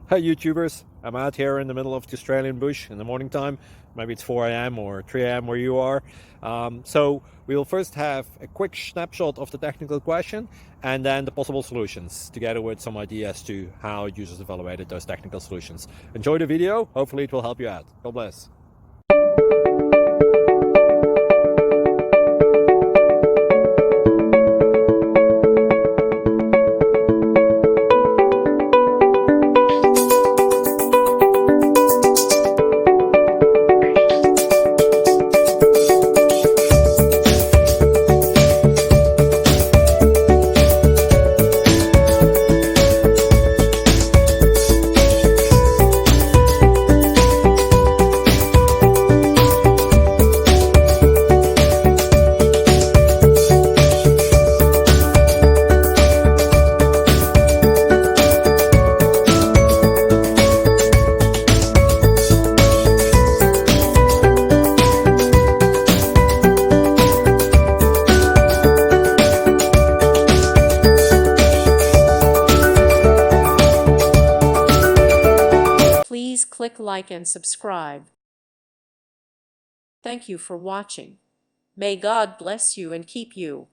Hey YouTubers, I'm out here in the middle of the Australian bush in the morning time. Maybe it's 4 a.m. or 3 a.m. where you are. So we'll first have a quick snapshot of the technical question and then the possible solutions, together with some ideas to how users evaluated those technical solutions. Enjoy the video, hopefully it will help you out. God bless. Please click like and subscribe. Thank you for watching. May God bless you and keep you.